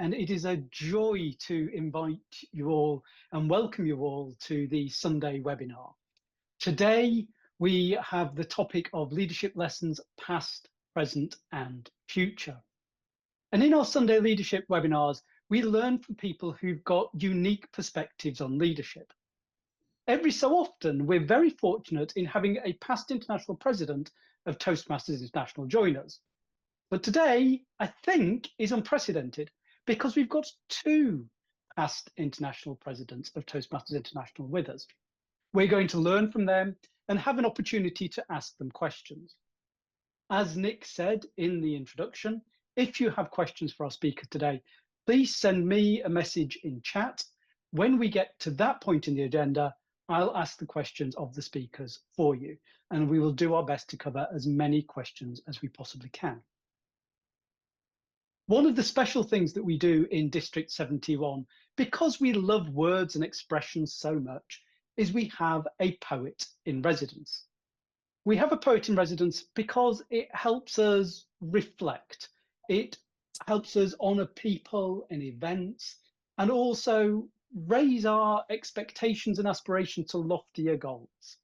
and it is a joy to invite you all and welcome you all to the Sunday webinar. Today, we have the topic of leadership lessons, past, present, and future. And in our Sunday leadership webinars, we learn from people who've got unique perspectives on leadership. Every so often, we're very fortunate in having a past international president of Toastmasters International join us. But today, I think, is unprecedented because we've got two past international presidents of Toastmasters International with us. We're going to learn from them and have an opportunity to ask them questions. As Nick said in the introduction, if you have questions for our speakers today, please send me a message in chat. When we get to that point in the agenda, I'll ask the questions of the speakers for you, and we will do our best to cover as many questions as we possibly can. One of the special things that we do in District 71, because we love words and expressions so much, is we have a poet in residence. We have a poet in residence because it helps us reflect. It helps us honour people and events, and also raise our expectations and aspirations to loftier goals.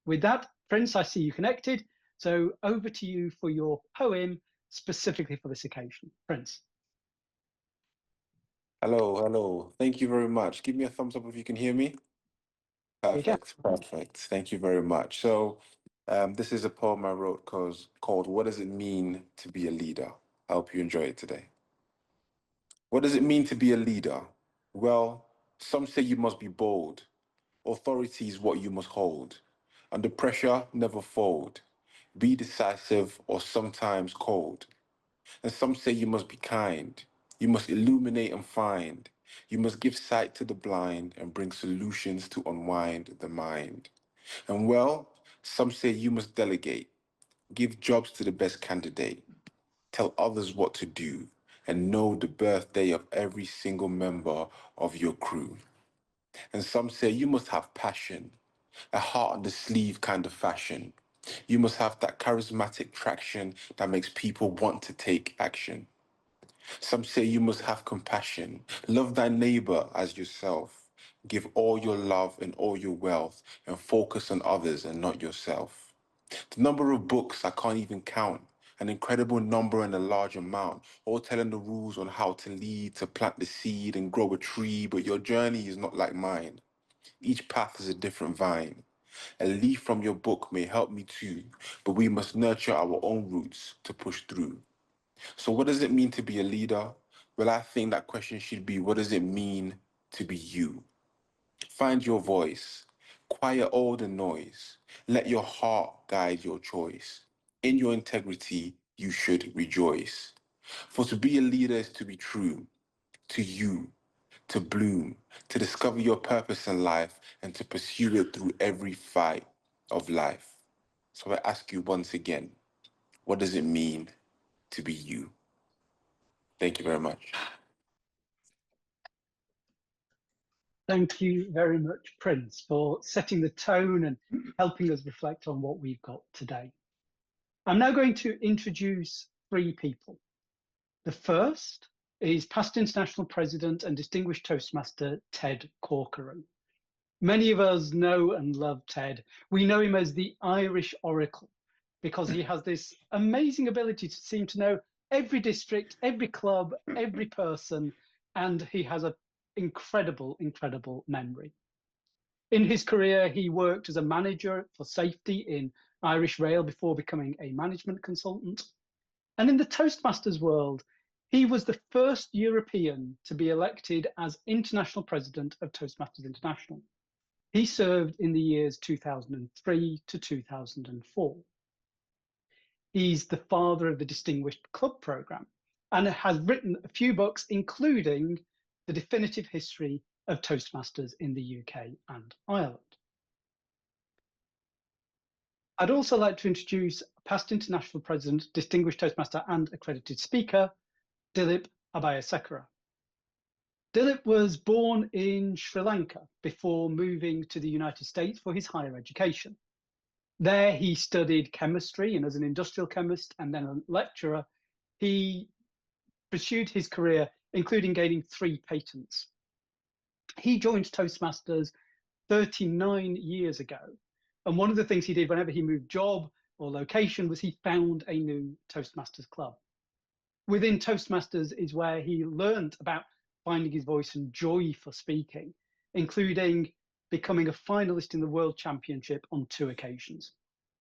With that, Prince, I see you connected. So over to you for your poem specifically for this occasion. Prince. Hello. Thank you very much. Give me a thumbs up if you can hear me. Perfect. Thank you very much. So this is a poem I wrote called What Does It Mean to Be a Leader? I hope you enjoy it today. What does it mean to be a leader? Well, some say you must be bold. Authority is what you must hold. Under pressure, never fold. Be decisive or sometimes cold. And some say you must be kind. You must illuminate and find. You must give sight to the blind and bring solutions to unwind the mind. And well, some say you must delegate. Give jobs to the best candidate. Tell others what to do and know the birthday of every single member of your crew. And some say you must have passion, a heart on the sleeve kind of fashion. You must have that charismatic traction that makes people want to take action. Some say you must have compassion, love thy neighbor as yourself. Give all your love and all your wealth and focus on others and not yourself. The number of books I can't even count, an incredible number and a large amount, all telling the rules on how to lead, to plant the seed and grow a tree, but your journey is not like mine. Each path is a different vine. A leaf from your book may help me too, but we must nurture our own roots to push through. So what does it mean to be a leader? Well, I think that question should be, what does it mean to be you? Find your voice. Quiet all the noise. Let your heart guide your choice. In your integrity, you should rejoice. For to be a leader is to be true to you, to bloom, to discover your purpose in life, and to pursue it through every fight of life. So I ask you once again, what does it mean to be you? Thank you very much. Thank you very much, Prince, for setting the tone and helping us reflect on what we've got today. I'm now going to introduce three people. The first is past international president and distinguished Toastmaster, Ted Corcoran. Many of us know and love Ted. We know him as the Irish Oracle because he has this amazing ability to seem to know every district, every club, every person, and he has an incredible memory. In his career, he worked as a manager for safety in Irish Rail before becoming a management consultant. And in the Toastmasters world, he was the first European to be elected as international president of Toastmasters International. He served in the years 2003 to 2004. He's the father of the Distinguished Club Programme and has written a few books, including The Definitive History of Toastmasters in the UK and Ireland. I'd also like to introduce past international president, distinguished Toastmaster and accredited speaker, Dilip Abayasekara. Dilip was born in Sri Lanka before moving to the United States for his higher education. There he studied chemistry, and as an industrial chemist and then a lecturer, he pursued his career including gaining 3 patents. He joined Toastmasters 39 years ago. And one of the things he did whenever he moved job or location was he found a new Toastmasters club. Within Toastmasters is where he learned about finding his voice and joy for speaking, including becoming a finalist in the World Championship on 2 occasions.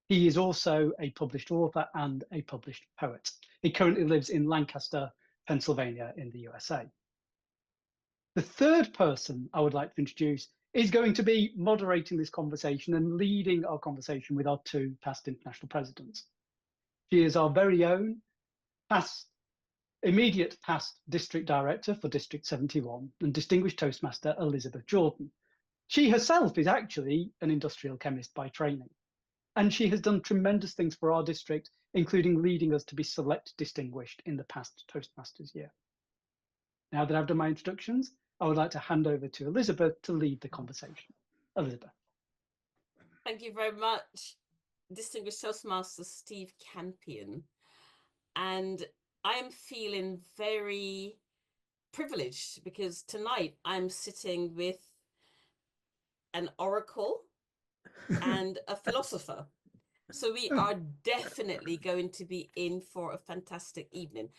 He is also a published author and a published poet. He currently lives in Lancaster, Pennsylvania in the USA. The third person I would like to introduce is going to be moderating this conversation and leading our conversation with our 2 past international presidents. She is our very own immediate past district director for District 71 and distinguished Toastmaster Elizabeth Jordan. She herself is actually an industrial chemist by training, and she has done tremendous things for our district, including leading us to be select distinguished in the past Toastmasters year. Now that I've done my introductions, I would like to hand over to Elizabeth to lead the conversation. Elizabeth. Thank you very much, distinguished Toastmaster Steve Campion. And I am feeling very privileged because tonight I'm sitting with an oracle and a philosopher. So we are definitely going to be in for a fantastic evening.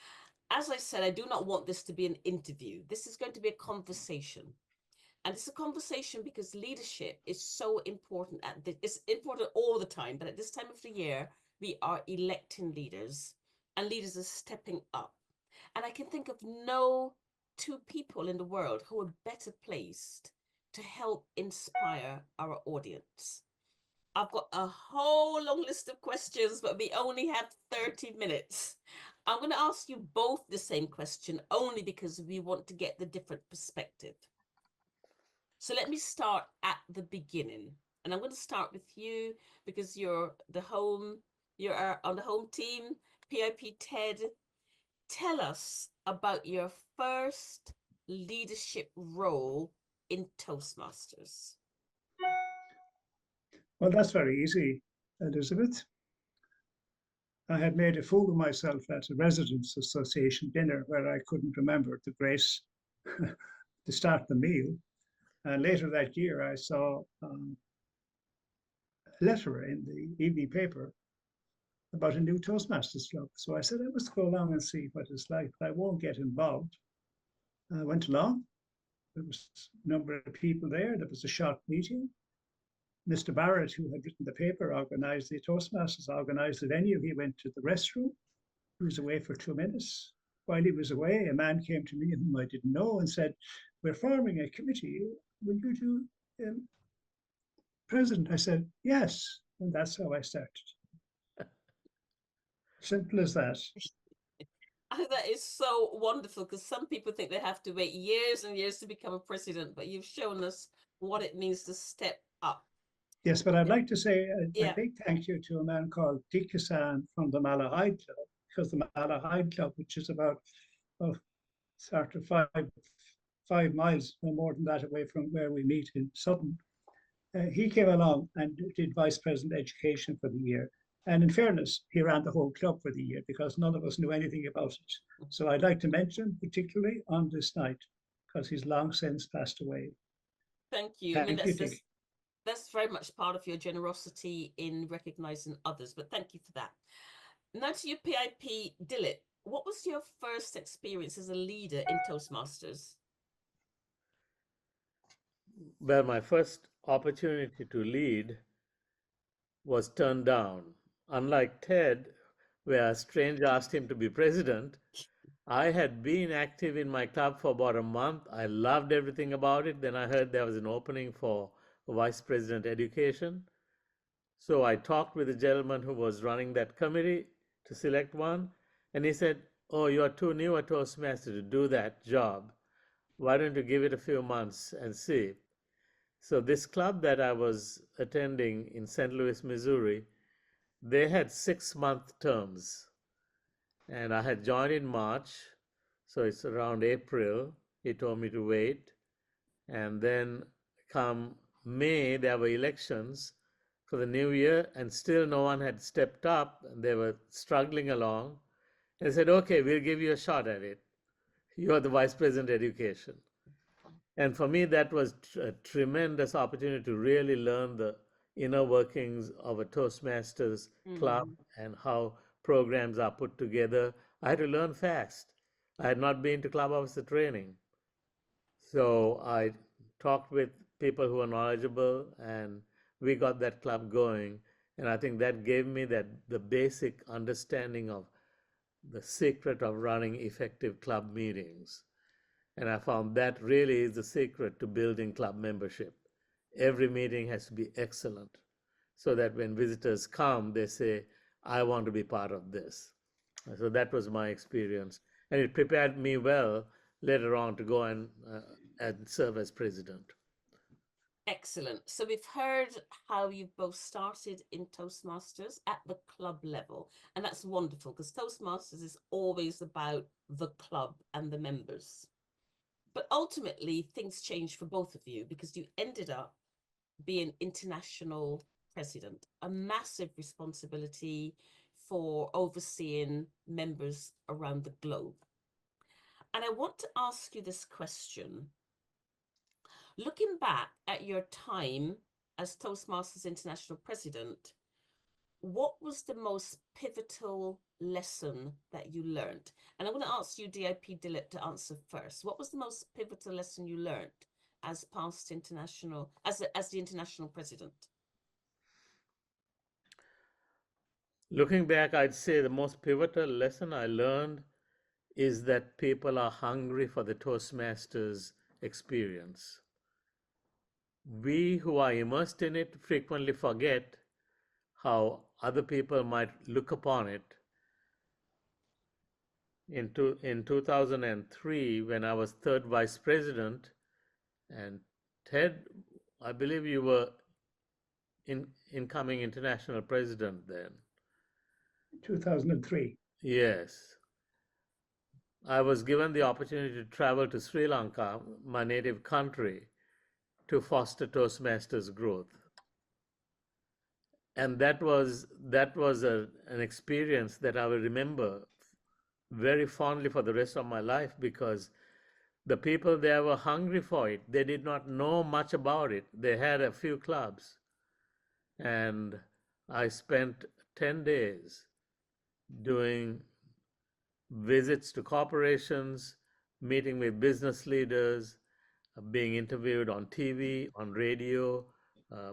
As I said, I do not want this to be an interview. This is going to be a conversation. And it's a conversation because leadership is so important. It's important all the time, but at this time of the year, we are electing leaders and leaders are stepping up. And I can think of no 2 people in the world who are better placed to help inspire our audience. I've got a whole long list of questions, but we only have 30 minutes. I'm going to ask you both the same question only because we want to get the different perspective. So let me start at the beginning. And I'm going to start with you because you're on the home team, PIP TED. Tell us about your first leadership role in Toastmasters. Well, that's very easy, Elizabeth. I had made a fool of myself at a residents' association dinner where I couldn't remember the grace to start the meal. And later that year, I saw a letter in the evening paper about a new Toastmasters club. So I said, I must go along and see what it's like, but I won't get involved. I went along. There was a number of people there. There was a short meeting. Mr. Barrett, who had written the paper, organized the Toastmasters, organized the venue. He went to the restroom. He was away for 2 minutes. While he was away, a man came to me whom I didn't know and said, we're forming a committee. Will you do president? I said, yes. And that's how I started. Simple as that. That is so wonderful because some people think they have to wait years and years to become a president, but you've shown us what it means to step up. Yes, but I'd like to say a big thank you to a man called Dick Hassan from the Malahide Club, because the Malahide Club, which is about sort of five miles, no more than that, away from where we meet in Sutton, he came along and did vice president education for the year. And in fairness, he ran the whole club for the year because none of us knew anything about it. So I'd like to mention, particularly on this night, because he's long since passed away. Thank you. Thank you, Dick. That's very much part of your generosity in recognizing others, but thank you for that. Now to your PIP, Dilip, what was your first experience as a leader in Toastmasters? Well, my first opportunity to lead was turned down. Unlike Ted, where a stranger asked him to be president, I had been active in my club for about a month. I loved everything about it. Then I heard there was an opening for vice president education. So I talked with the gentleman who was running that committee to select one. And he said, oh, you are too new a Toastmaster to do that job. Why don't you give it a few months and see? So this club that I was attending in St. Louis, Missouri, they had 6-month terms. And I had joined in March. So it's around April. He told me to wait. And then come May, there were elections for the new year, and still no one had stepped up, and they were struggling along. And I said, okay, we'll give you a shot at it. You are the vice president education. And for me, that was a tremendous opportunity to really learn the inner workings of a Toastmasters club and how programs are put together. I had to learn fast. I had not been to club officer training. So I talked with people who are knowledgeable, and we got that club going. And I think that gave me the basic understanding of the secret of running effective club meetings. And I found that really is the secret to building club membership. Every meeting has to be excellent so that when visitors come, they say, I want to be part of this. So that was my experience. And it prepared me well later on to go and serve as president. Excellent. So we've heard how you've both started in Toastmasters at the club level, and that's wonderful because Toastmasters is always about the club and the members. But ultimately, things changed for both of you because you ended up being international president, a massive responsibility for overseeing members around the globe. And I want to ask you this question. Looking back at your time as Toastmasters International President, what was the most pivotal lesson that you learned? And I'm going to ask you, DIP Dilip, to answer first. What was the most pivotal lesson you learned as past international, as the international president? Looking back, I'd say the most pivotal lesson I learned is that people are hungry for the Toastmasters experience. We who are immersed in it frequently forget how other people might look upon it. In 2003, when I was third vice president, and Ted, I believe you were incoming international president then. 2003. Yes. I was given the opportunity to travel to Sri Lanka, my native country, to foster Toastmasters growth. And that was an experience that I will remember very fondly for the rest of my life, because the people there were hungry for it. They did not know much about it. They had a few clubs. And I spent 10 days doing visits to corporations, meeting with business leaders, being interviewed on TV, on radio,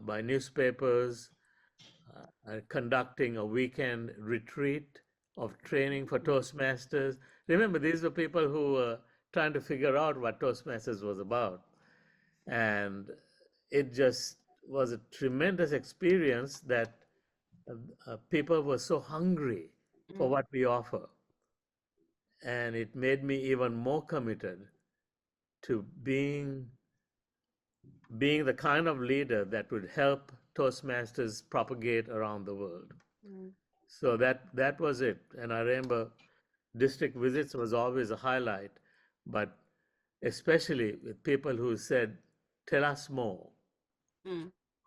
by newspapers, conducting a weekend retreat of training for Toastmasters. Remember, these were people who were trying to figure out what Toastmasters was about. And it just was a tremendous experience that people were so hungry for what we offer. And it made me even more committed to being the kind of leader that would help Toastmasters propagate around the world. So that was it. And I remember district visits was always a highlight, but especially with people who said, tell us more.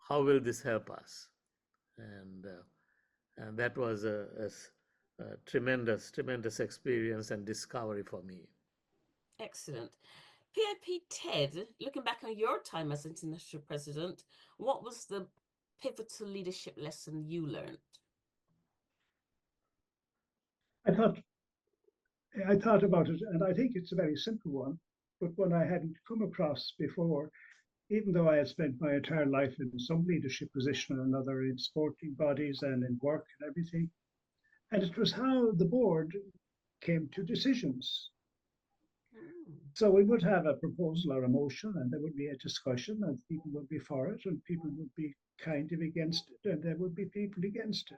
How will this help us? And that was a tremendous experience and discovery for me. Excellent. PIP Ted, looking back on your time as international president, what was the pivotal leadership lesson you learned? I thought about it, and I think it's a very simple one, but one I hadn't come across before, even though I had spent my entire life in some leadership position or another in sporting bodies and in work and everything. And it was how the board came to decisions. So we would have a proposal or a motion, and there would be a discussion, and people would be for it, and people would be kind of against it, and there would be people against it.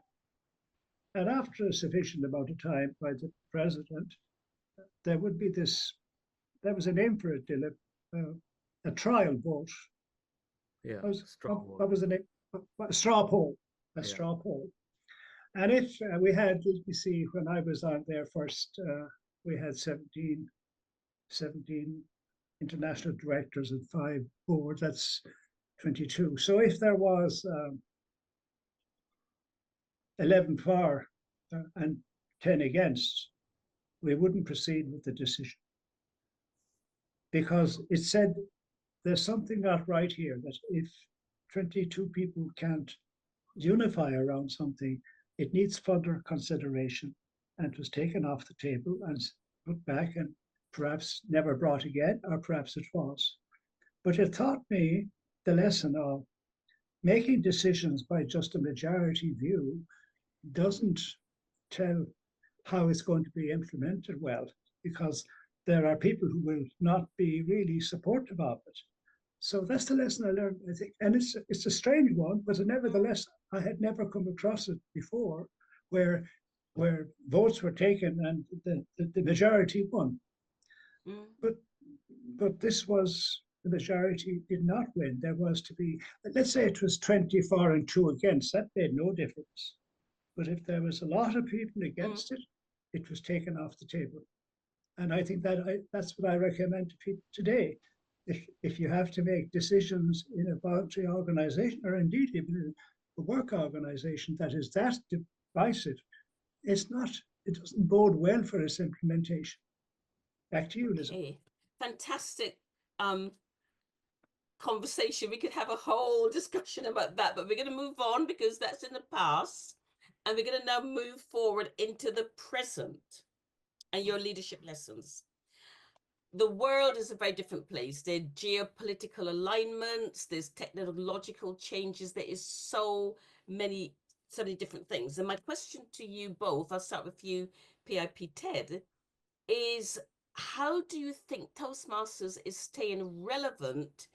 And after a sufficient amount of time by the president, there would be this, there was a name for it, Dilip, a trial vote. Yeah, what was the name? A straw poll. Straw poll. And if we had, you see, when I was on there first, we had 17 international directors and 5 boards. That's 22. So if there was 11 for and 10 against, we wouldn't proceed with the decision. because it said there's something not right here, that if 22 people can't unify around something, it needs further consideration. And it was taken off the table and put back and perhaps never brought again, or perhaps it was. But it taught me the lesson of making decisions by just a majority view doesn't tell how it's going to be implemented well, because there are people who will not be really supportive of it. So that's the lesson I learned, I think. And it's a strange one, but nevertheless, I had never come across it before, where votes were taken and the majority won. Mm. But this was, the majority did not win. There was to be, let's say it was 24 and 2 against, that made no difference. But if there was a lot of people against it, it was taken off the table. And I think that's what I recommend to people today. If you have to make decisions in a voluntary organization, or indeed even in a work organization that is that divisive, it doesn't bode well for its implementation. Back to you, Liz. Okay, fantastic conversation. We could have a whole discussion about that, but we're going to move on because that's in the past, and we're going to now move forward into the present and your leadership lessons. The world is a very different place. There are geopolitical alignments, there's technological changes, there is so many different things. And my question to you both, I'll start with you, PIP Ted, is how do you think Toastmasters is staying relevant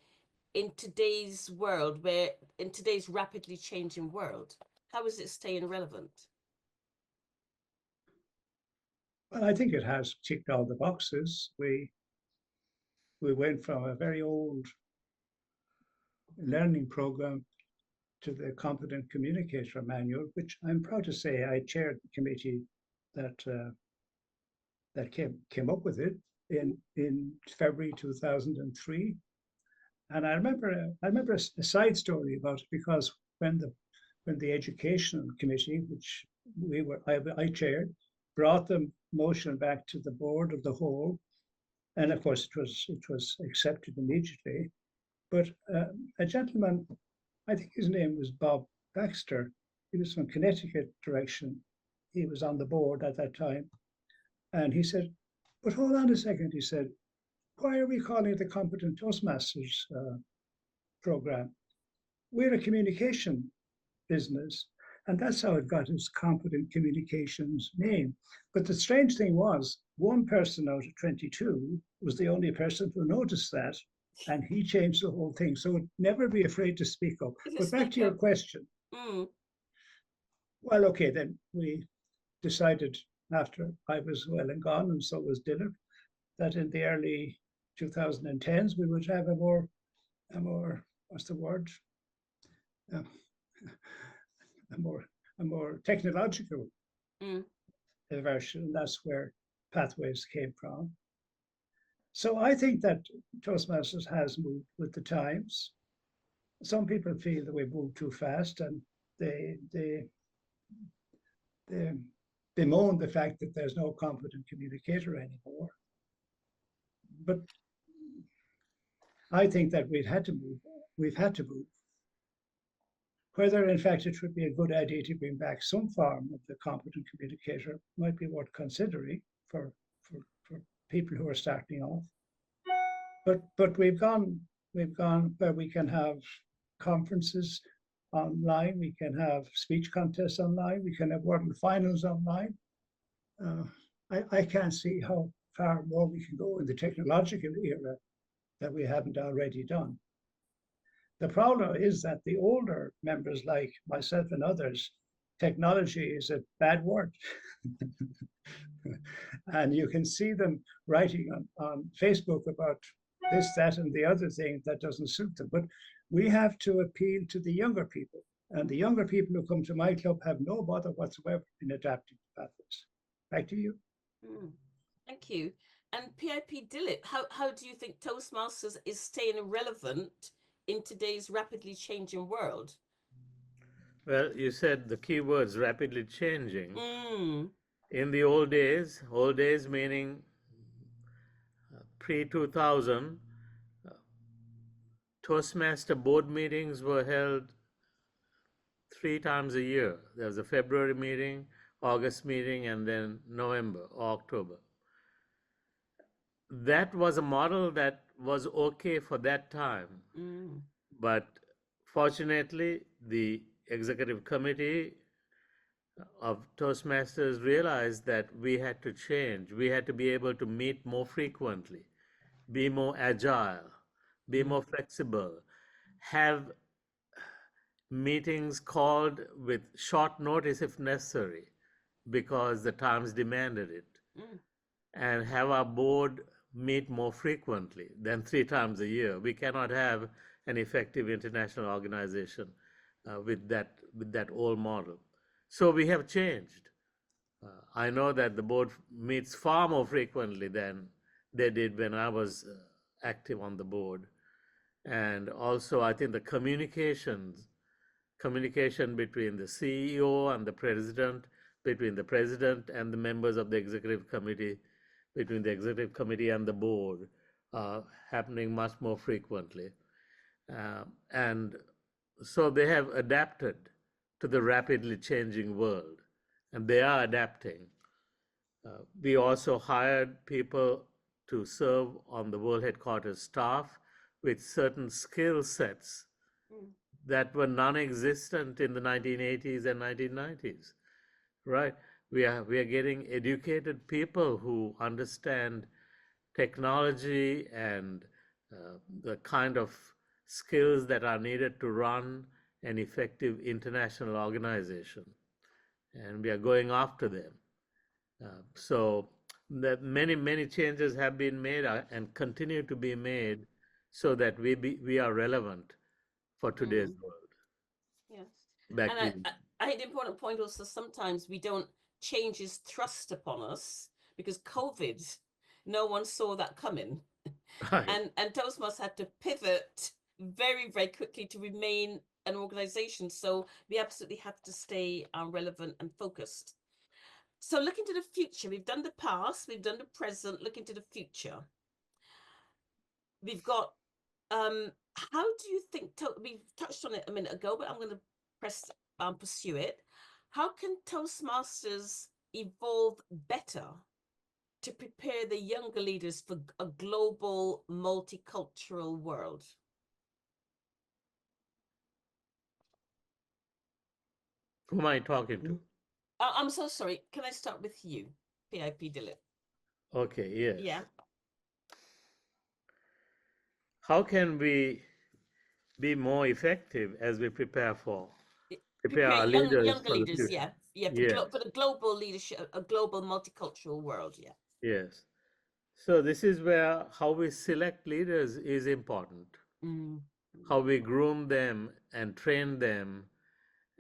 in today's world, in today's rapidly changing world? How is it staying relevant? Well, I think it has ticked all the boxes. We went from a very old learning program to the Competent Communicator Manual, which I'm proud to say I chaired the committee that came up with it in February 2003. And I remember a side story about it, because when the Education Committee, which I chaired, brought the motion back to the board of the whole, and of course it was accepted immediately. But a gentleman, I think his name was Bob Baxter, he was from Connecticut direction. He was on the board at that time. And he said, but hold on a second, he said, why are we calling it the Competent Toastmasters program? We're a communication business. And that's how it got its Competent Communications name. But the strange thing was, one person out of 22 was the only person who noticed that, and he changed the whole thing. So never be afraid to speak up. But back to your question. Well, okay, then we decided, after I was well and gone, and so was Dilip, that in the early 2010s we would have a more what's the word? A more technological version. And that's where Pathways came from. So I think that Toastmasters has moved with the times. Some people feel that we move too fast, and they bemoan the fact that there's no competent communicator anymore. But I think that we've had to move. Whether, in fact, it would be a good idea to bring back some form of the competent communicator might be worth considering for people who are starting off. But we've gone where we can have conferences online, we can have speech contests online, we can have world finals online. I can't see how far more we can go in the technological era that we haven't already done. The problem is that the older members, like myself and others, technology is a bad word. And you can see them writing on Facebook about this, that, and the other thing that doesn't suit them. But we have to appeal to the younger people. And the younger people who come to my club have no bother whatsoever in adapting to Pathways. Back to you. Thank you. And PIP Dilip, how do you think Toastmasters is staying relevant in today's rapidly changing world? Well, you said the key words rapidly changing. In the old days meaning pre-2000, Toastmaster board meetings were held 3 times a year. There was a February meeting, August meeting, and then November or October. That was a model that was okay for that time. But fortunately, the executive committee of Toastmasters realized that we had to change. We had to be able to meet more frequently, be more agile, be more flexible, have meetings called with short notice if necessary, because the times demanded it, and have our board meet more frequently than 3 times a year. We cannot have an effective international organization with that old model. So we have changed. I know that the board meets far more frequently than they did when I was active on the board. And also, I think the communication between the CEO and the president, between the president and the members of the executive committee, between the executive committee and the board, happening much more frequently. And so they have adapted to the rapidly changing world, and they are adapting. We also hired people to serve on the World Headquarters staff with certain skill sets that were non-existent in the 1980s and 1990s, right? We are getting educated people who understand technology and the kind of skills that are needed to run an effective international organization, and we are going after them. So that many changes have been made and continue to be made so that we are relevant for today's world. Yes. Back to And you. I think the important point also, sometimes we don't changes thrust upon us, because COVID, no one saw that coming. Right. And Toastmasters had to pivot very, very quickly to remain an organization. So we absolutely have to stay relevant and focused. So looking to the future, we've done the past, we've done the present, looking to the future. We've got, how do you think, we touched on it a minute ago, but I'm going to pursue it. How can Toastmasters evolve better to prepare the younger leaders for a global, multicultural world? Who am I talking to? I'm so sorry. Can I start with you, PIP Dilip? Okay, yes. Yeah. How can we be more effective as we prepare our leaders younger for the leaders, future? yeah, Yes. for the global leadership, a global multicultural world, yeah. Yes. So this is where how we select leaders is important. How we groom them and train them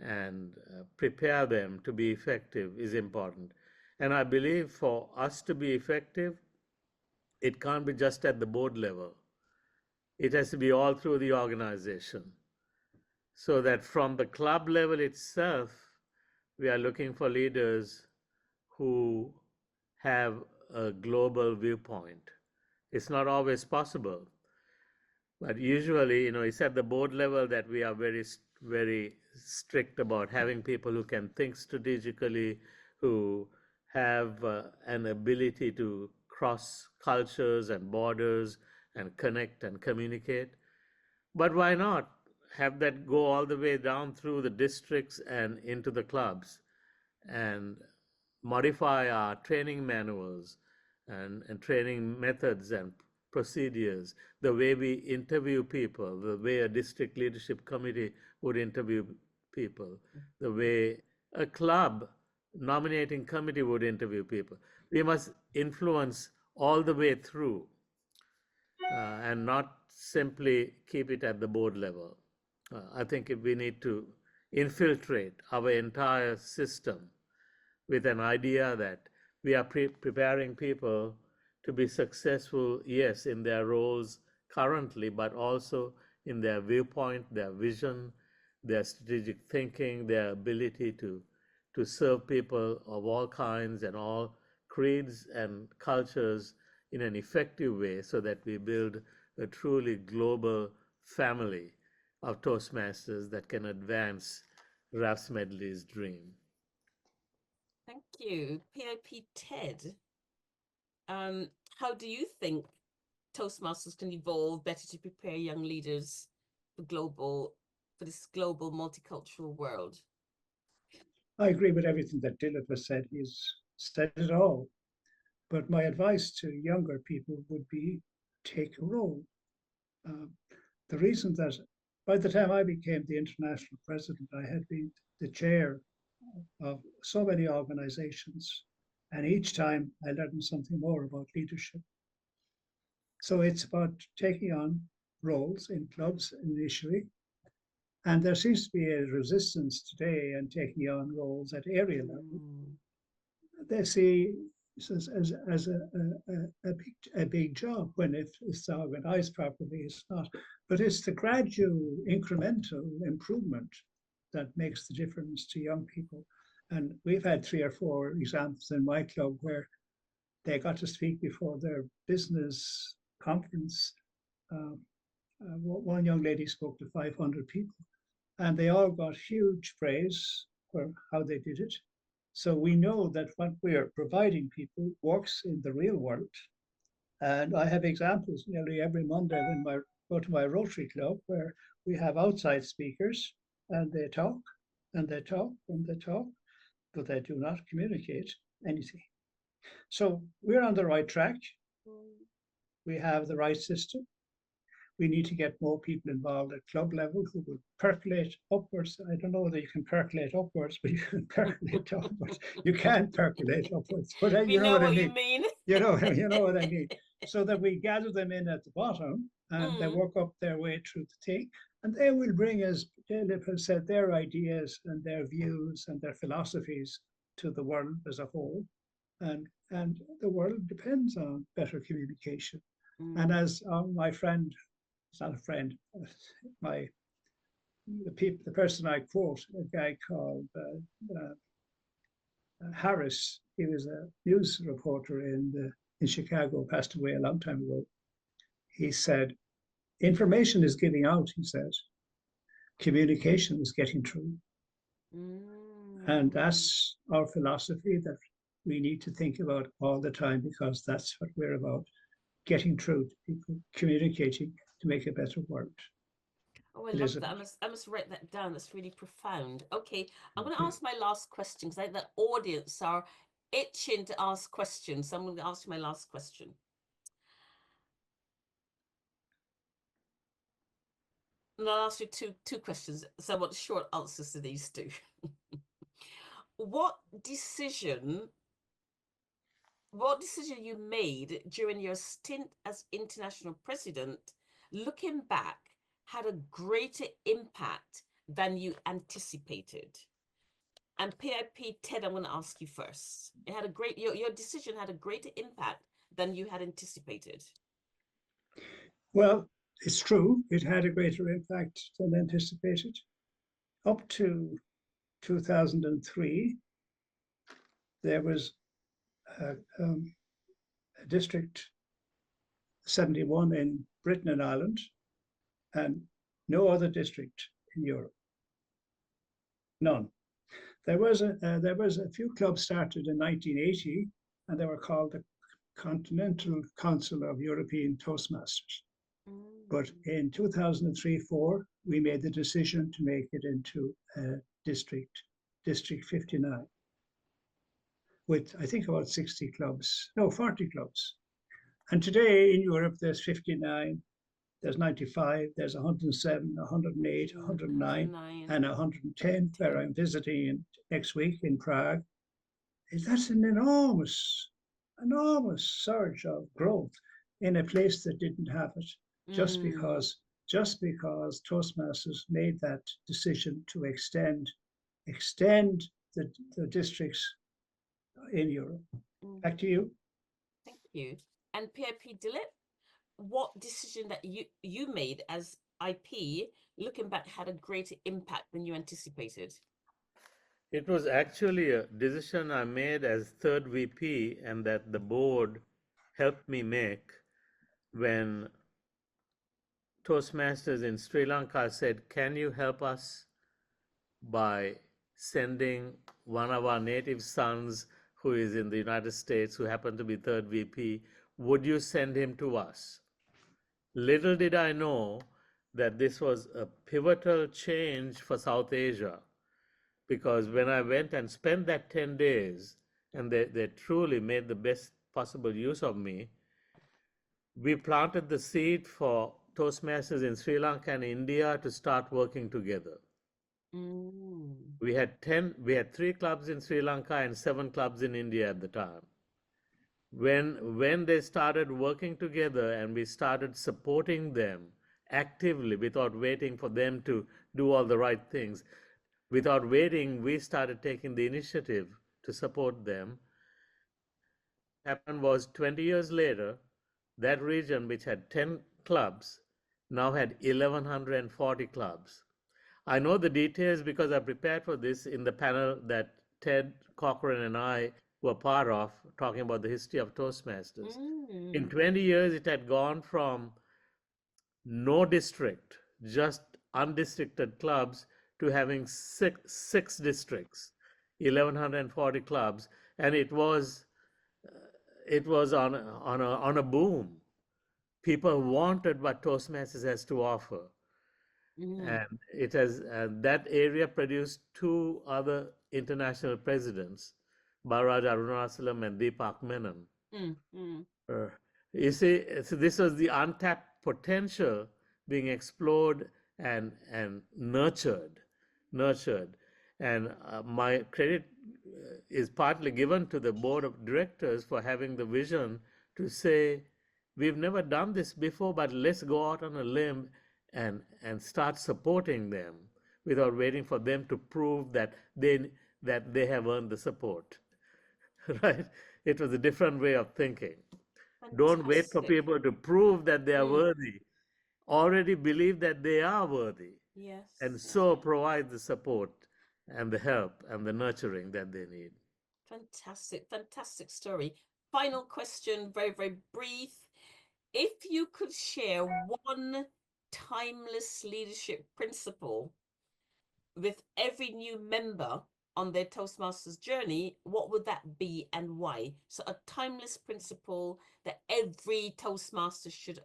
and prepare them to be effective is important. And I believe for us to be effective, it can't be just at the board level. It has to be all through the organization. So that from the club level itself, we are looking for leaders who have a global viewpoint. It's not always possible, but usually, it's at the board level that we are very, very strict about having people who can think strategically, who have an ability to cross cultures and borders and connect and communicate. But why not have that go all the way down through the districts and into the clubs, and modify our training manuals and training methods and procedures, the way we interview people, the way a district leadership committee would interview people, the way a club nominating committee would interview people. We must influence all the way through and not simply keep it at the board level. I think we need to infiltrate our entire system with an idea that we are preparing people to be successful, yes, in their roles currently, but also in their viewpoint, their vision, their strategic thinking, their ability to serve people of all kinds and all creeds and cultures in an effective way so that we build a truly global family of Toastmasters that can advance Ralph Smedley's dream. Thank you. PIP Ted, how do you think Toastmasters can evolve better to prepare young leaders for this global multicultural world? I agree with everything that Dilip has said. He's said it all. But my advice to younger people would be take a role. The reason that by the time I became the international president, I had been the chair of so many organizations. And each time I learned something more about leadership. So it's about taking on roles in clubs initially. And there seems to be a resistance today in taking on roles at area level. They see this as a big job when it's organized properly, it's not. But it's the gradual incremental improvement that makes the difference to young people. And we've had 3 or 4 examples in my club where they got to speak before their business conference. One young lady spoke to 500 people, and they all got huge praise for how they did it. So we know that what we are providing people works in the real world. And I have examples nearly every Monday when I go to my Rotary Club where we have outside speakers and they talk and they talk and they talk, but they do not communicate anything. So we're on the right track. We have the right system. We need to get more people involved at club level who will percolate upwards. I don't know whether you can percolate upwards, but you can percolate upwards. You can percolate upwards, but you know what I mean. You mean. You know what I mean. So that we gather them in at the bottom and they work up their way through the thing. And they will bring, as Dilip has said, their ideas and their views and their philosophies to the world as a whole. And the world depends on better communication. And as my friend, it's not a friend, the person I quote, a guy called Harris, he was a news reporter in Chicago, passed away a long time ago. He said, information is giving out, he says. Communication is getting through. And that's our philosophy that we need to think about all the time, because that's what we're about, getting through to people, communicating to make a better world. Oh, I love that. I must write that down. That's really profound. Okay, I'm going to ask my last question because I think the audience are itching to ask questions. So I'm going to ask you my last question. And I'll ask you two questions. So I want short answers to these two. What decision you made during your stint as international president, looking back, had a greater impact than you anticipated? And PIP Ted, I'm going to ask you first. It had your decision had a greater impact than you had anticipated. Well, it's true. It had a greater impact than anticipated. Up to 2003, there was a District 71 in Britain and Ireland, and no other district in Europe. None. There was a few clubs started in 1980, and they were called the Continental Council of European Toastmasters. But in 2003-04, we made the decision to make it into District 59, with I think about 60 clubs, no, 40 clubs. And today in Europe, there's 59, there's 95, there's 107, 108, 109, and 110, where I'm visiting next week in Prague. That's an enormous surge of growth in a place that didn't have it, just because Toastmasters made that decision to extend the districts in Europe. Back to you. Thank you. And PIP Dilip, what decision that you made as IP, looking back, had a greater impact than you anticipated? It was actually a decision I made as third VP, and that the board helped me make when Toastmasters in Sri Lanka said, "Can you help us by sending one of our native sons who is in the United States, who happened to be third VP? Would you send him to us?" Little did I know that this was a pivotal change for South Asia, because when I went and spent that 10 days, and they truly made the best possible use of me, we planted the seed for Toastmasters in Sri Lanka and India to start working together. Mm. We had 3 clubs in Sri Lanka and 7 clubs in India at the time. When they started working together and we started supporting them actively without waiting for them to do all the right things, without waiting, we started taking the initiative to support them. Happened was 20 years later, that region, which had 10 clubs, now had 1,140 clubs. I know the details because I prepared for this in the panel that Ted, Corcoran, and I were part of, talking about the history of Toastmasters. In Mm. 20 years, it had gone from no district, just undistricted clubs, to having six districts, 1,140 clubs, and it was on a boom. People wanted what Toastmasters has to offer. Mm. And it has that area produced 2 other international presidents, Baraj Arunachalam and Deepak Menon. Mm. Mm. Uh, you see, so this was the untapped potential being explored and nurtured. And my credit is partly given to the board of directors for having the vision to say, we've never done this before, but let's go out on a limb and start supporting them without waiting for them to prove that they have earned the support. Right? It was a different way of thinking. Don't wait for Fantastic. people to prove that they are Mm. worthy. Already believe that they are worthy, Yes. and so provide the support and the help and the nurturing that they need. Fantastic, fantastic story. Final question, very, very brief. If you could share one timeless leadership principle with every new member on their Toastmasters journey, what would that be and why? So a timeless principle that every Toastmaster should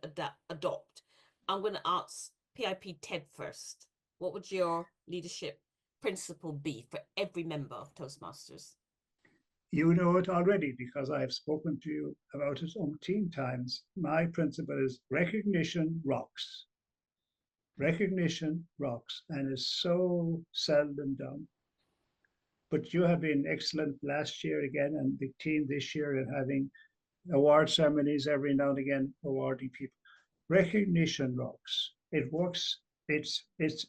adopt. I'm going to ask PIP Ted first. What would your leadership principle be for every member of Toastmasters? You know it already because I have spoken to you about it umpteen times. My principle is recognition rocks. Recognition rocks and is so seldom done. But you have been excellent last year again, and the team this year in having award ceremonies every now and again, awarding people. Recognition rocks. It works. It's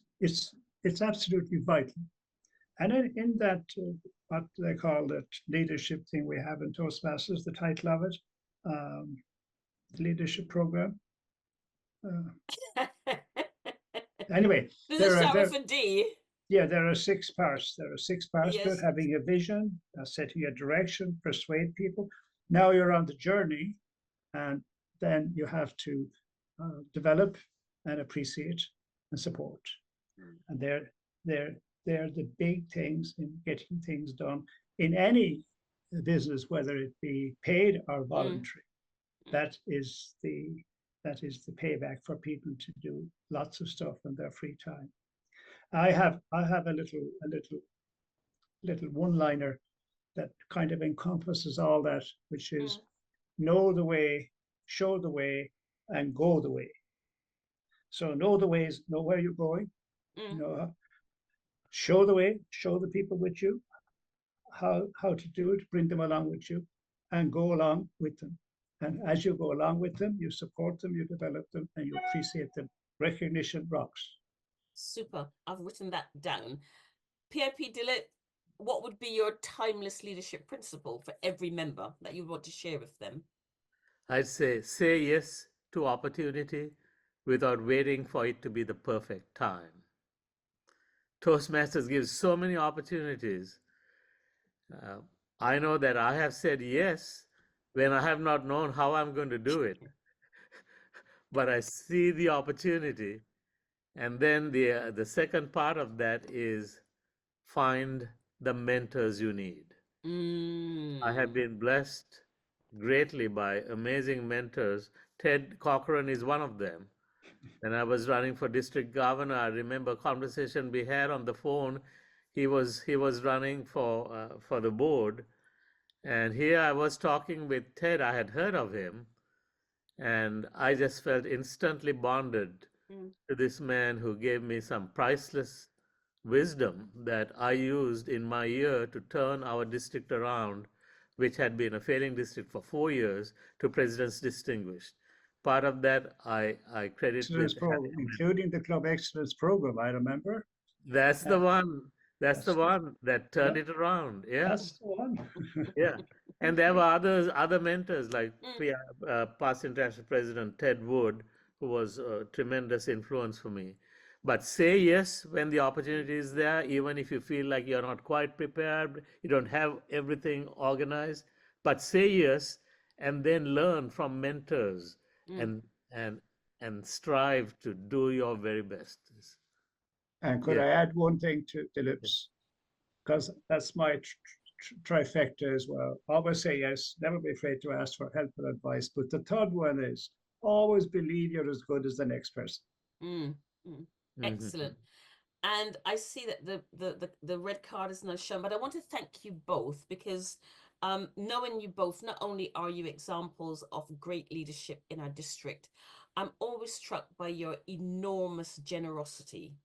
absolutely vital. And in that, what they call that leadership thing we have in Toastmasters, the title of it, the leadership program. Anyway, Does there it are start there, with a D? yeah, there are 6 parts. There are 6 parts to it: Yes. having a vision, setting a direction, persuade people. Now you're on the journey, and then you have to develop and appreciate and support. And they're the big things in getting things done in any business, whether it be paid or voluntary. That is the payback for people to do lots of stuff in their free time. I have a little one-liner that kind of encompasses all that, which is know the way, show the way, and go the way. So know the ways, know where you're going, know, show the way, show the people with you how to do it, bring them along with you, and go along with them. And as you go along with them, you support them, you develop them, and you appreciate them. Recognition rocks. Super. I've written that down. PIP Dilip, what would be your timeless leadership principle for every member that you want to share with them? I'd say yes to opportunity without waiting for it to be the perfect time. Toastmasters gives so many opportunities. I know that I have said yes when I have not known how I'm going to do it, but I see the opportunity. And then the second part of that is find the mentors you need. I have been blessed greatly by amazing mentors. Ted Corcoran is one of them. When I was running for district governor, I remember a conversation we had on the phone. He was running for the board, and here I was talking with Ted. I had heard of him, and I just felt instantly bonded to this man who gave me some priceless wisdom that I used in my year to turn our district around, which had been a failing district for 4 years, to President's Distinguished. Part of that I credit Excellence with program, including the Club Excellence program, I remember. that's the one. That's the That's- one that turned it around. Yeah, That's the one. yeah. And there were other mentors like past international president Ted Wood, who was a tremendous influence for me. But say yes when the opportunity is there, even if you feel like you're not quite prepared, you don't have everything organized. But say yes, and then learn from mentors and and and strive to do your very best. And could Yeah. I add one thing to Dilip's? Because that's my trifecta as well. Always say yes, never be afraid to ask for help and advice. But the third one is always believe you're as good as the next person. Excellent. And I see that the red card is now shown, but I want to thank you both because knowing you both, not only are you examples of great leadership in our district, I'm always struck by your enormous generosity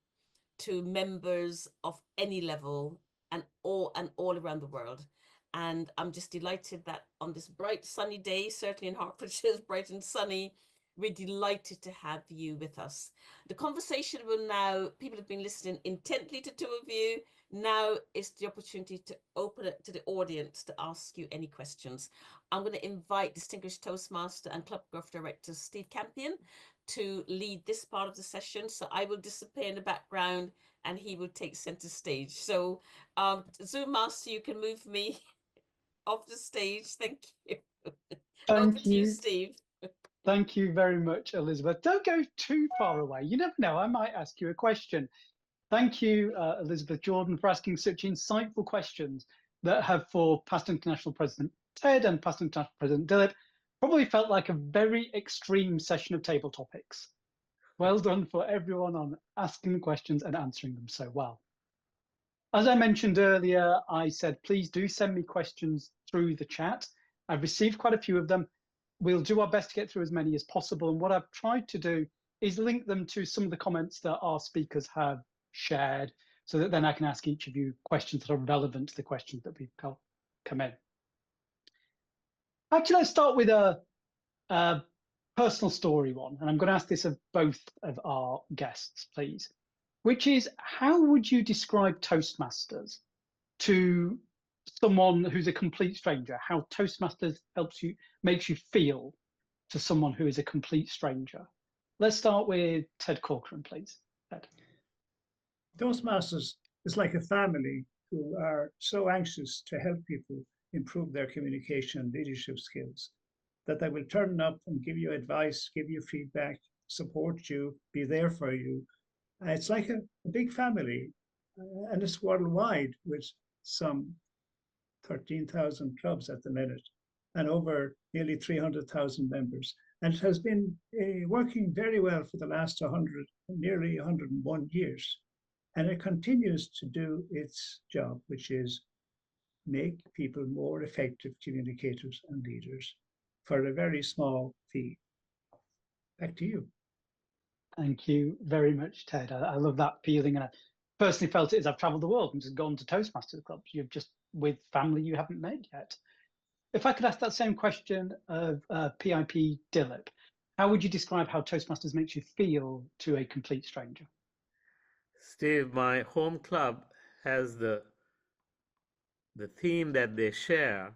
to members of any level and all around the world. And I'm just delighted that on this bright sunny day, certainly in Hertfordshire, it's bright and sunny, we're delighted to have you with us. The conversation will now, people have been listening intently to two of you. Now is the opportunity to open it to the audience to ask you any questions. I'm going to invite Distinguished Toastmaster and Club Growth Director Steve Campion to lead this part of the session. So I will disappear in the background and he will take center stage. So Zoom Master, you can move me off the stage. Thank you. Over Thank to you, you. Steve. Thank you very much, Elizabeth. Don't go too far away. You never know, I might ask you a question. Thank you, Elizabeth Jordan, for asking such insightful questions that have, for past International President Ted and past International President Dilip, probably felt like a very extreme session of table topics. Well done for everyone on asking questions and answering them so well. As I mentioned earlier, I said, please do send me questions through the chat. I've received quite a few of them. We'll do our best to get through as many as possible. And what I've tried to do is link them to some of the comments that our speakers have shared, so that then I can ask each of you questions that are relevant to the questions that we've got come in. Actually, let's start with a personal story one. And I'm going to ask this of both of our guests, please, which is, how would you describe Toastmasters to someone who's a complete stranger? How Toastmasters makes you feel to someone who is a complete stranger? Let's start with Ted Corcoran, please. Ted. Toastmasters is like a family who are so anxious to help people improve their communication and leadership skills that they will turn up and give you advice, give you feedback, support you, be there for you. It's like a big family, and it's worldwide with some 13,000 clubs at the minute and over nearly 300,000 members. And it has been working very well for the last nearly 101 years. And it continues to do its job, which is make people more effective communicators and leaders for a very small fee. Back to you. Thank you very much, Ted. I love that feeling. And I personally felt it as I've traveled the world and just gone to Toastmasters clubs. You're just with family you haven't made yet. If I could ask that same question of PIP Dilip, how would you describe how Toastmasters makes you feel to a complete stranger? Steve, my home club has the theme that they share.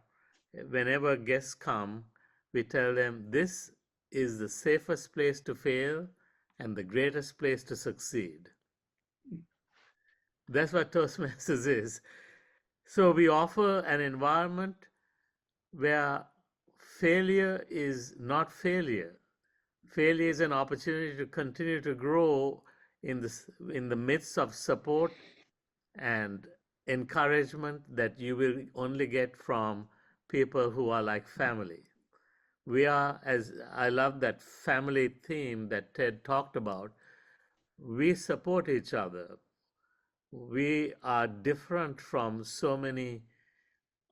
Whenever guests come, we tell them this is the safest place to fail and the greatest place to succeed. That's what Toastmasters is. So we offer an environment where failure is not failure. Failure is an opportunity to continue to grow in the midst of support and encouragement that you will only get from people who are like family. We are, as I love that family theme that Ted talked about, we support each other. We are different from so many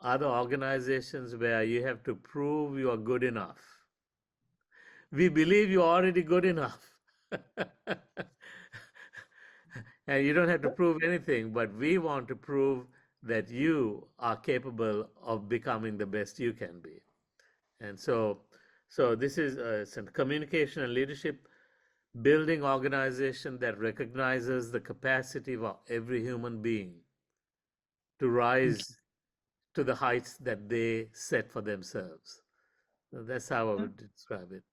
other organizations where you have to prove you are good enough. We believe you're already good enough. And you don't have to prove anything, but we want to prove that you are capable of becoming the best you can be. And so this is a communication and leadership building organization that recognizes the capacity of every human being to rise to the heights that they set for themselves. So that's how I would describe it.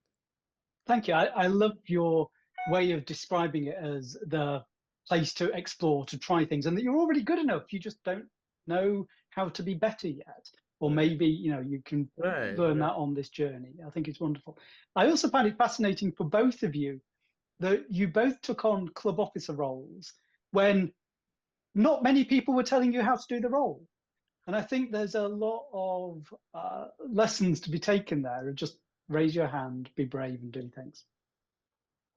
Thank you. I love your way of describing it as the place to explore, to try things, and that you're already good enough. You just don't know how to be better yet. Or maybe, you can learn that on this journey. I think it's wonderful. I also find it fascinating for both of you that you both took on club officer roles when not many people were telling you how to do the role. And I think there's a lot of lessons to be taken there. Just raise your hand, be brave, and do things.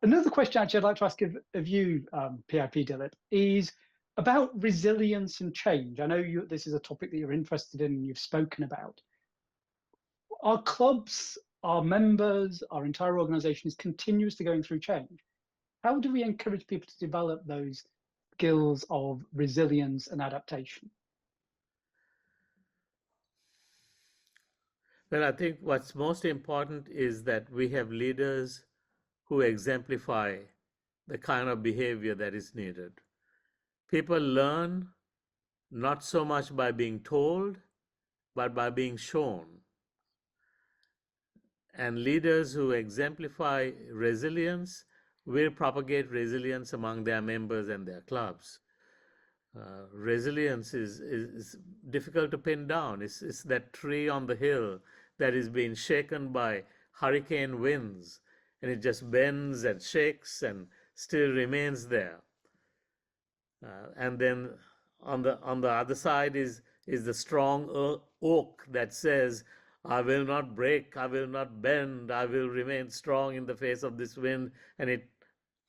Another question actually I'd like to ask of you, PIP Dilip, is about resilience and change. I know this is a topic that you're interested in and you've spoken about. Our clubs, our members, our entire organization is continuously going through change. How do we encourage people to develop those skills of resilience and adaptation? Well, I think what's most important is that we have leaders who exemplify the kind of behavior that is needed. People learn not so much by being told, but by being shown. And leaders who exemplify resilience will propagate resilience among their members and their clubs. Resilience is difficult to pin down. It's that tree on the hill that is being shaken by hurricane winds, and it just bends and shakes and still remains there. And then on the other side is the strong oak that says, I will not break, I will not bend, I will remain strong in the face of this wind, and it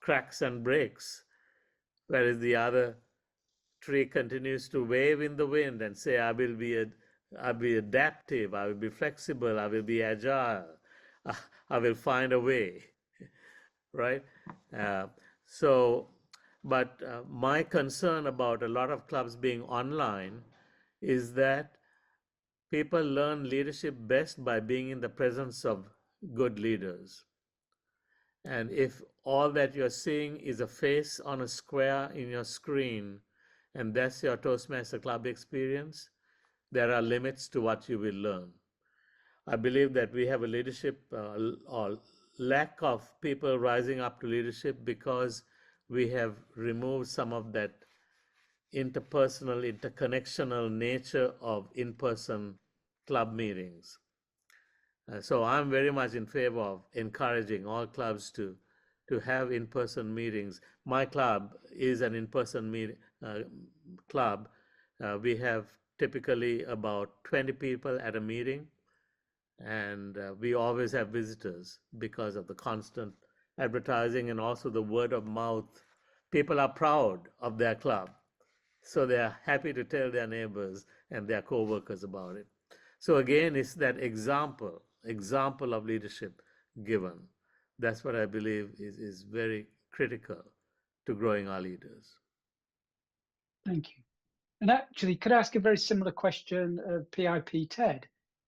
cracks and breaks. Whereas the other tree continues to wave in the wind and say, I'll be adaptive, I will be flexible, I will be agile, I will find a way, right? But my concern about a lot of clubs being online is that people learn leadership best by being in the presence of good leaders. And if all that you're seeing is a face on a square in your screen, and that's your Toastmaster Club experience, there are limits to what you will learn. I believe that we have a leadership or lack of people rising up to leadership because we have removed some of that interpersonal, interconnectional nature of in-person club meetings. So I'm very much in favor of encouraging all clubs to have in-person meetings. My club is an in-person club. We have typically about 20 people at a meeting, and we always have visitors because of the constant advertising and also the word of mouth. People are proud of their club, so they are happy to tell their neighbors and their co-workers about it. So again, it's that example of leadership given. That's what I believe is very critical to growing our leaders. Thank you. And actually, could I ask a very similar question of PIP Ted?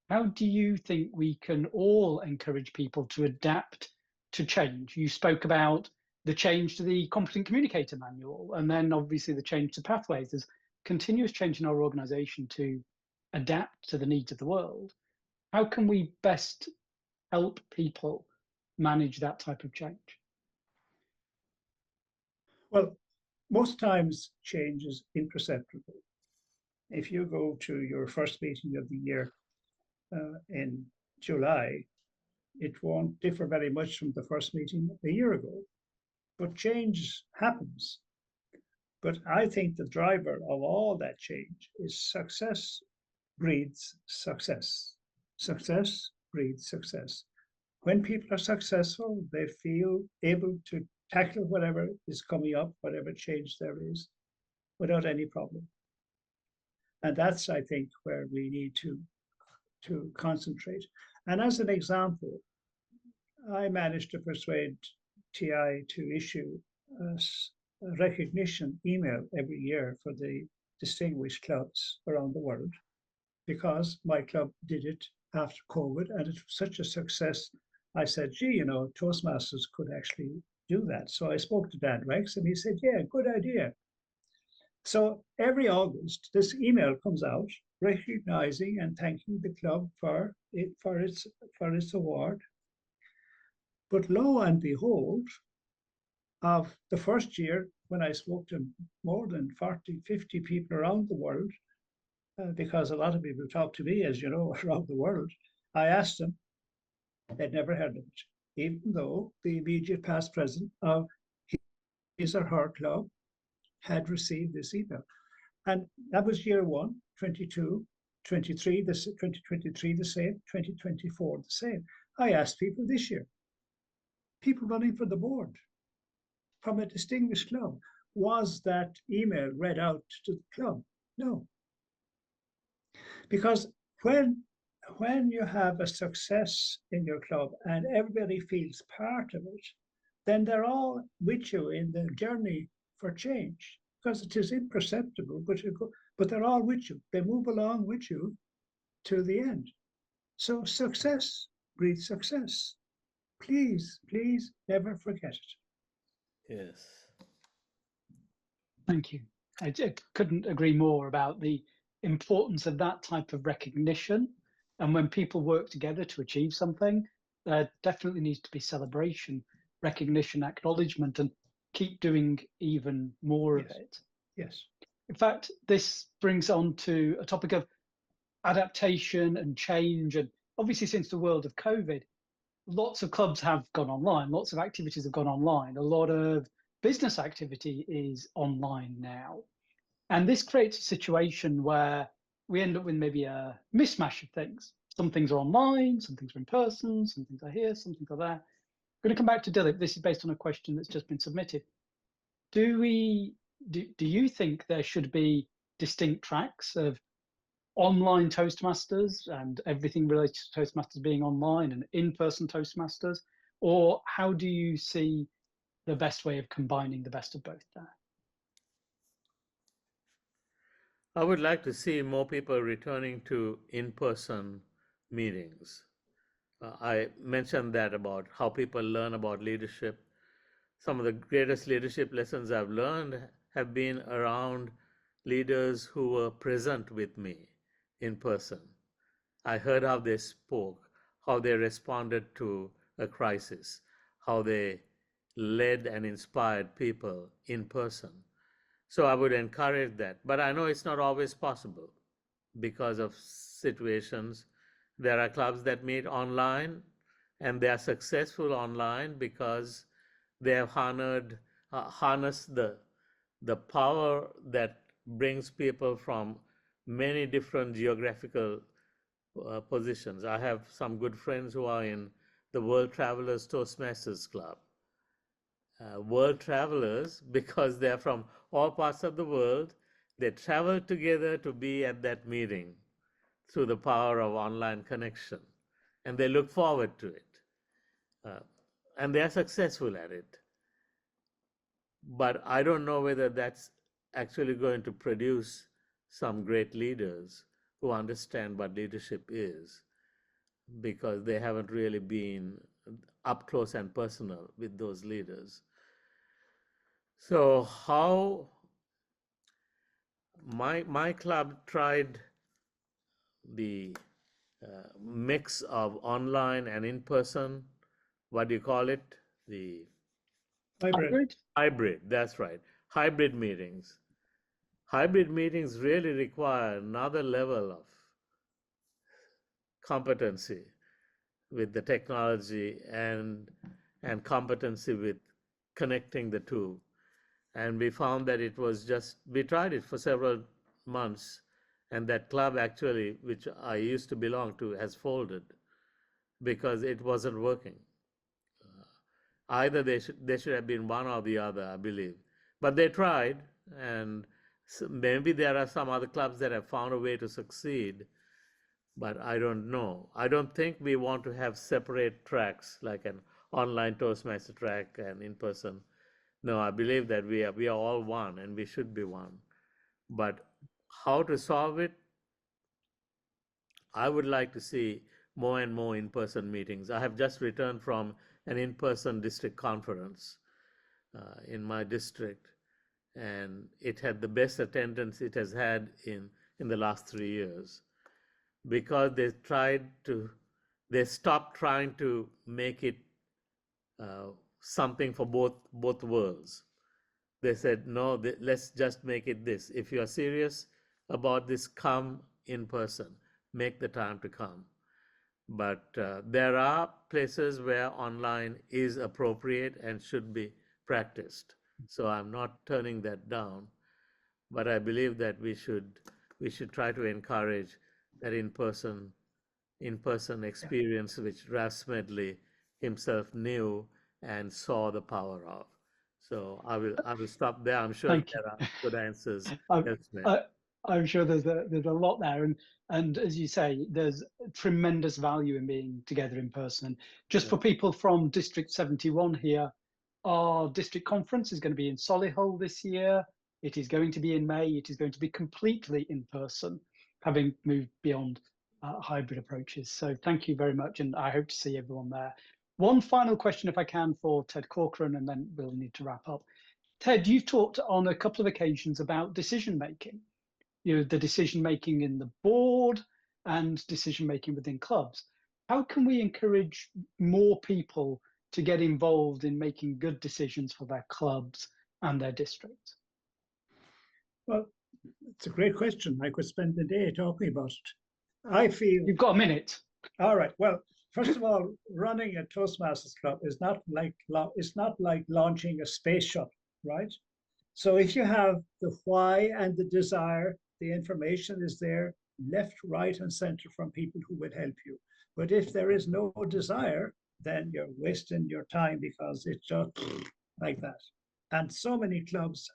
How do you think we can all encourage people to adapt to change? You spoke about the change to the Competent Communicator Manual, and then obviously the change to Pathways. There's continuous change in our organization to adapt to the needs of the world. How can we best help people manage that type of change? Well, most times change is imperceptible. If you go to your first meeting of the year in July, it won't differ very much from the first meeting a year ago. But change happens. But I think the driver of all that change is success breeds success. Success breeds success. When people are successful, they feel able to tackle whatever is coming up, whatever change there is, without any problem. And that's, I think, where we need to concentrate. And as an example, I managed to persuade TI to issue a recognition email every year for the distinguished clubs around the world, because my club did it after COVID, and it was such a success. I said, gee, Toastmasters could actually do that. So I spoke to Dan Rex, and he said, yeah, good idea. So every August, this email comes out recognizing and thanking the club for its award. But lo and behold, of the first year, when I spoke to more than 40, 50 people around the world, because a lot of people talk to me, as you know, around the world, I asked them, they'd never heard of it, even though the immediate past president of his or her club had received this email. And that was year 1, 22, 23, 2023 the same, 2024 the same. I asked people this year, people running for the board from a distinguished club, was that email read out to the club? No. Because when you have a success in your club and everybody feels part of it, then they're all with you in the journey for change, because it is imperceptible, but they're all with you. They move along with you to the end. So success breeds success. Please, please never forget it. Yes. Thank you. I couldn't agree more about the importance of that type of recognition. And when people work together to achieve something, there definitely needs to be celebration, recognition, acknowledgement, and keep doing even more of it. Yes. In fact, this brings on to a topic of adaptation and change. And obviously, since the world of COVID, lots of clubs have gone online, lots of activities have gone online, a lot of business activity is online now. And this creates a situation where we end up with maybe a mismatch of things. Some things are online, some things are in person, some things are here, some things are there. I'm going to come back to Dilip. This is based on a question that's just been submitted. Do you think there should be distinct tracks of online Toastmasters and everything related to Toastmasters being online and in-person Toastmasters? Or how do you see the best way of combining the best of both there? I would like to see more people returning to in-person meetings. I mentioned that about how people learn about leadership. Some of the greatest leadership lessons I've learned have been around leaders who were present with me in person. I heard how they spoke, how they responded to a crisis, how they led and inspired people in person. So I would encourage that. But I know it's not always possible because of situations. There are clubs that meet online and they are successful online because they have harnessed the power that brings people from many different geographical positions. I have some good friends who are in the World Travelers Toastmasters Club. World travelers, because they're from all parts of the world, they travel together to be at that meeting through the power of online connection. And they look forward to it. And they are successful at it. But I don't know whether that's actually going to produce some great leaders who understand what leadership is, because they haven't really been up close and personal with those leaders. So how my club tried the mix of online and in-person, what do you call it? The hybrid, that's right. Hybrid meetings. Hybrid meetings really require another level of competency with the technology and competency with connecting the two. And we found that it was just, we tried it for several months, and that club actually, which I used to belong to, has folded because it wasn't working. Either they should have been one or the other, I believe. But they tried, and so maybe there are some other clubs that have found a way to succeed, but I don't know. I don't think we want to have separate tracks like an online Toastmaster track and in person. No, I believe that we are all one, and we should be one. But how to solve it? I would like to see more and more in-person meetings. I have just returned from an in-person district conference in my district, and it had the best attendance it has had in the last 3 years, because they stopped trying to make it something for both worlds. They said, no, let's just make it this. If you are serious about this, come in person, make the time to come. But there are places where online is appropriate and should be practiced. So I'm not turning that down, but I believe that we should try to encourage that in-person experience, which Ralph Smedley himself knew and saw the power of. So I will stop there. I'm sure Thank there are good answers elsewhere. I'm sure there's a lot there, and as you say, there's tremendous value in being together in person. Just for people from District 71 here, our district conference is going to be in Solihull this year. It is going to be in May. It is going to be completely in person, having moved beyond hybrid approaches. So thank you very much, and I hope to see everyone there. One final question, if I can, for Ted Corcoran, and then we'll need to wrap up. Ted, you've talked on a couple of occasions about decision making. You know, the decision making in the board and decision making within clubs. How can we encourage more people to get involved in making good decisions for their clubs and their districts? Well, it's a great question. I could spend the day talking about it. I feel you've got a minute. All right. Well, first of all, running a Toastmasters club is not like launching a space shuttle, right? So if you have the why and the desire, the information is there, left, right, and center from people who will help you. But if there is no desire, then you're wasting your time, because it's just like that. And so many clubs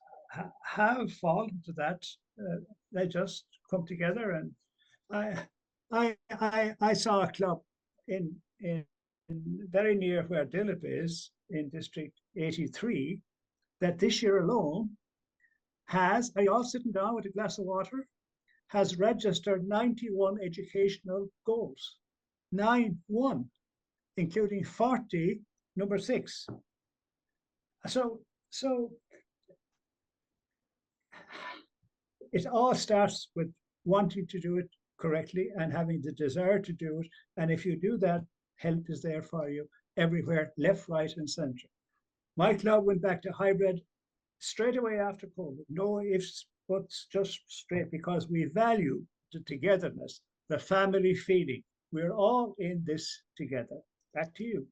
have fallen to that. They just come together. And I saw a club in very near where Dilip is, in District 83, that this year alone has, are you all sitting down with a glass of water? Has registered 91 educational goals. 91, including 40, number 6. So it all starts with wanting to do it correctly and having the desire to do it. And if you do that, help is there for you everywhere, left, right, and center. My club went back to hybrid straight away after COVID. No ifs, buts, just straight, because we value the togetherness, the family feeling. We're all in this together. Back to you.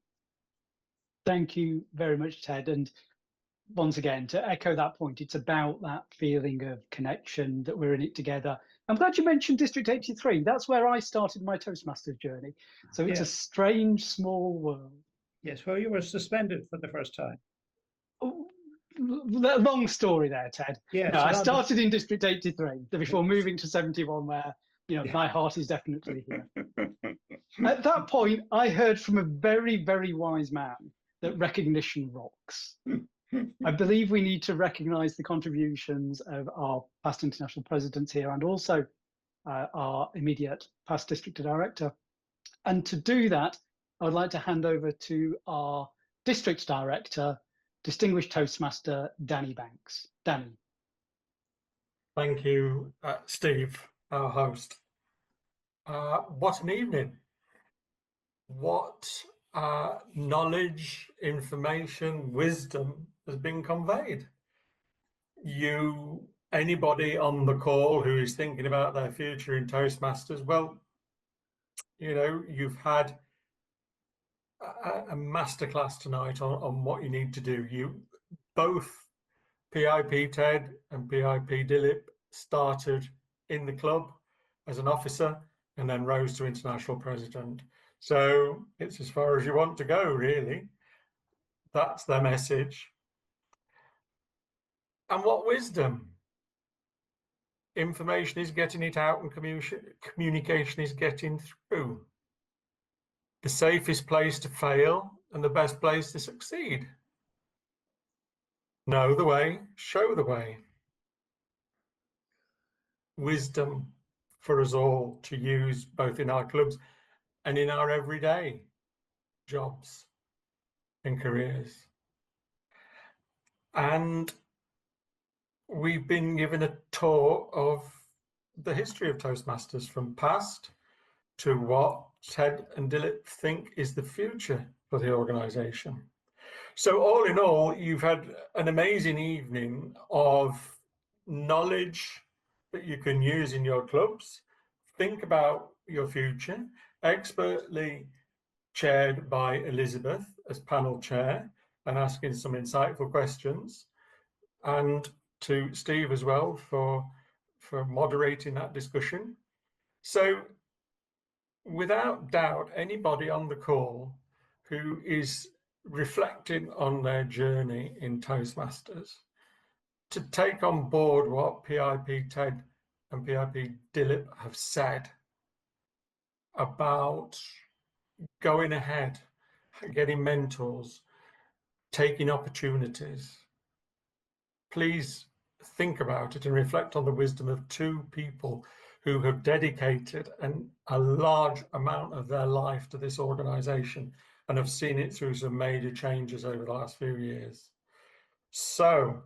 Thank you very much, Ted. And once again, to echo that point, it's about that feeling of connection, that we're in it together. I'm glad you mentioned District 83. That's where I started my Toastmasters journey. So it's a strange, small world. Yes, well, you were suspended for the first time. Long story there, Ted. Yes, no, I started in District 83 before moving to 71, where my heart is definitely here. At that point, I heard from a very, very wise man that recognition rocks. I believe we need to recognise the contributions of our past international presidents here, and also our immediate past district director. And to do that, I would like to hand over to our district director, distinguished Toastmaster Danny Banks. Danny. Thank you, Steve, our host. What an evening. What knowledge, information, wisdom has been conveyed. Anybody on the call who is thinking about their future in Toastmasters, well, you've had a masterclass tonight on what you need to do. You both, PIP Ted and PIP Dilip, started in the club as an officer and then rose to international president. So it's as far as you want to go, really. That's their message. And what wisdom? Information is getting it out and communication is getting through. The safest place to fail and the best place to succeed. Know the way, show the way. Wisdom for us all to use both in our clubs and in our everyday jobs and careers. And we've been given a tour of the history of Toastmasters from past to what Ted and Dilip think is the future for the organisation. So all in all, you've had an amazing evening of knowledge that you can use in your clubs. Think about your future, expertly chaired by Elizabeth as panel chair and asking some insightful questions, and to Steve as well for moderating that discussion. So without doubt, anybody on the call who is reflecting on their journey in Toastmasters, to take on board what PIP Ted and PIP Dilip have said about going ahead, getting mentors, taking opportunities, please think about it and reflect on the wisdom of two people who have dedicated a large amount of their life to this organisation and have seen it through some major changes over the last few years. So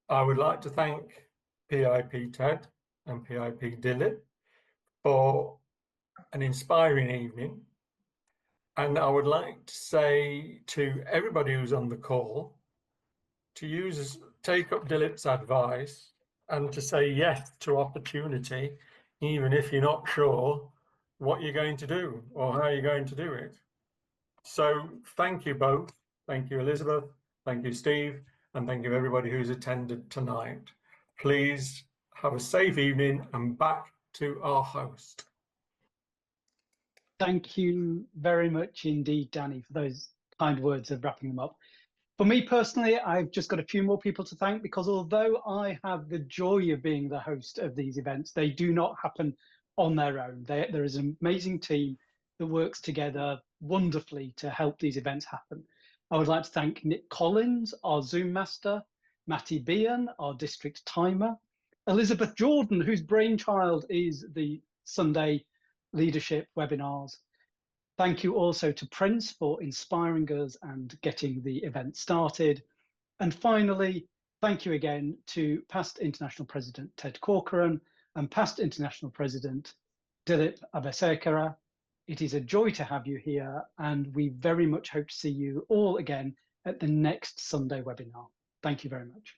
I would like to thank PIP Ted and PIP Dilip for an inspiring evening. And I would like to say to everybody who's on the call to take up Dilip's advice and to say yes to opportunity, even if you're not sure what you're going to do or how you're going to do it. So thank you both. Thank you, Elizabeth. Thank you, Steve. And thank you, everybody who's attended tonight. Please have a safe evening and back to our host. Thank you very much indeed, Danny, for those kind words of wrapping them up. For me personally, I've just got a few more people to thank, because although I have the joy of being the host of these events, they do not happen on their own. There is an amazing team that works together wonderfully to help these events happen. I would like to thank Nick Collins, our Zoom master, Matty Bean, our district timer, Elizabeth Jordan, whose brainchild is the Sunday leadership webinars. Thank you also to Prince for inspiring us and getting the event started. And finally, thank you again to past International President Ted Corcoran and past International President Dilip Abayasekara. It is a joy to have you here, and we very much hope to see you all again at the next Sunday webinar. Thank you very much.